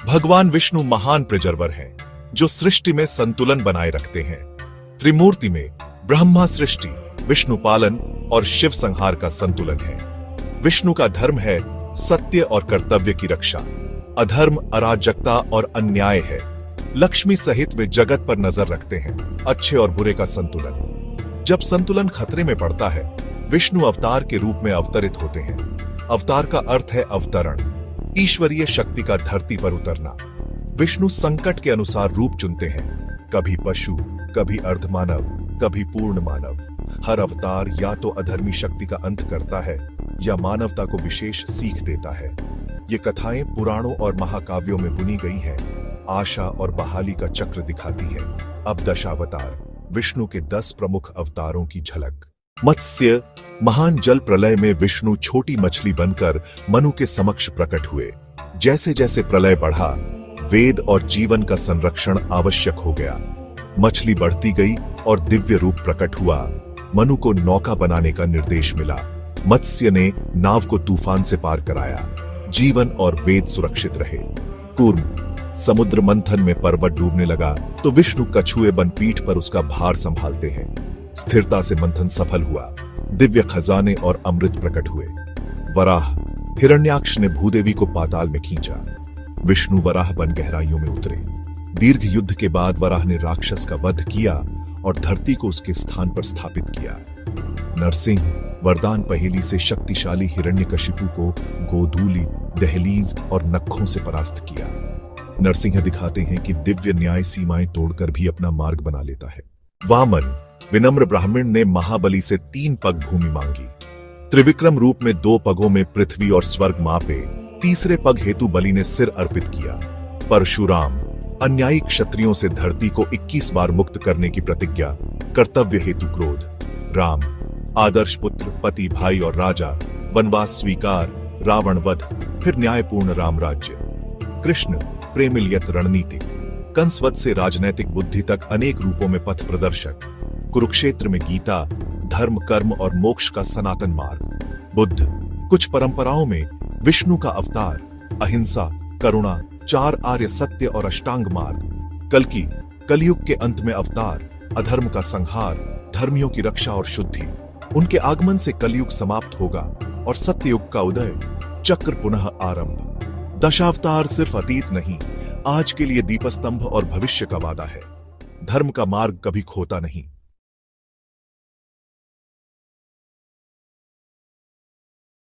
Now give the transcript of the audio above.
भगवान विष्णु महान प्रिजर्वर हैं, जो सृष्टि में संतुलन बनाए रखते हैं। त्रिमूर्ति में ब्रह्मा सृष्टि, विष्णु पालन और शिव संहार का संतुलन है। विष्णु का धर्म है सत्य और कर्तव्य की रक्षा, अधर्म, अराजकता और अन्याय है। लक्ष्मी सहित वे जगत पर नजर रखते हैं, अच्छे और बुरे का संतुलन। जब संतुलन खतरे में पड़ता है, विष्णु अवतार के रूप में अवतरित होते हैं। अवतार का अर्थ है अवतरण, ईश्वरीय शक्ति का धरती पर उतरना। विष्णु संकट के अनुसार रूप चुनते हैं, कभी पशु, कभी अर्धमानव, कभी पूर्ण मानव। हर अवतार या तो अधर्मी शक्ति का अंत करता है या मानवता को विशेष सीख देता है। ये कथाएं पुराणों और महाकाव्यों में बुनी गई हैं, आशा और बहाली का चक्र दिखाती है। अब दशावतार, विष्णु के 10 प्रमुख अवतारों की झलक। मत्स्य, महान जल प्रलय में विष्णु छोटी मछली बनकर मनु के समक्ष प्रकट हुए। जैसे जैसे प्रलय बढ़ा, वेद और जीवन का संरक्षण आवश्यक हो गया। मछली बढ़ती गई और दिव्य रूप प्रकट हुआ। मनु को नौका बनाने का निर्देश मिला। मत्स्य ने नाव को तूफान से पार कराया। जीवन और वेद सुरक्षित रहे। कूर्म, समुद्र मंथन में पर्वत डूबने लगा तो विष्णु कछुए बन पीठ पर उसका भार संभालते हैं। स्थिरता से मंथन सफल हुआ। दिव्य खजाने और अमृत प्रकट हुए। वराह, हिरण्याक्ष ने भूदेवी को पाताल में खींचा। विष्णु वराह बन गहराइयों में उतरे। दीर्घ युद्ध के बाद वराह ने राक्षस का वध किया और धरती को उसके स्थान पर स्थापित किया। नरसिंह, वरदान पहेली से शक्तिशाली हिरण्यकशिपु को गोधूली, दहलीज और नखों से परास्त किया। नरसिंह दिखाते हैं कि दिव्य न्याय सीमाएं तोड़कर भी अपना मार्ग बना लेता है। वामन, विनम्र ब्राह्मण ने महाबली से 3 पग भूमि मांगी। त्रिविक्रम रूप में 2 पगों में पृथ्वी और स्वर्ग मापे। तीसरे पग हेतु बलि ने सिर अर्पित किया। परशुराम, अन्यायी क्षत्रियों से धरती को 21 बार मुक्त करने की प्रतिज्ञा। कर्तव्य हेतु क्रोध। राम, आदर्श पुत्र, पति, भाई और राजा। वनवास स्वीकार, रावण वध, फिर न्यायपूर्ण राम राज्य। कृष्ण, प्रेमिलियत रणनीतिक, कंसवध से राजनैतिक बुद्धि तक अनेक रूपों में पथ प्रदर्शक। कुरुक्षेत्र में गीता, धर्म, कर्म और मोक्ष का सनातन मार्ग। बुद्ध, कुछ परंपराओं में विष्णु का अवतार, अहिंसा, करुणा, 4 आर्य सत्य और अष्टांग मार्ग। कल्कि, कलयुग के अंत में अवतार, अधर्म का संहार, धर्मियों की रक्षा और शुद्धि। उनके आगमन से कलयुग समाप्त होगा और सत्ययुग का उदय, चक्र पुनः आरंभ। दशावतार सिर्फ अतीत नहीं, आज के लिए दीपस्तंभ और भविष्य का वादा है। धर्म का मार्ग कभी खोता नहीं।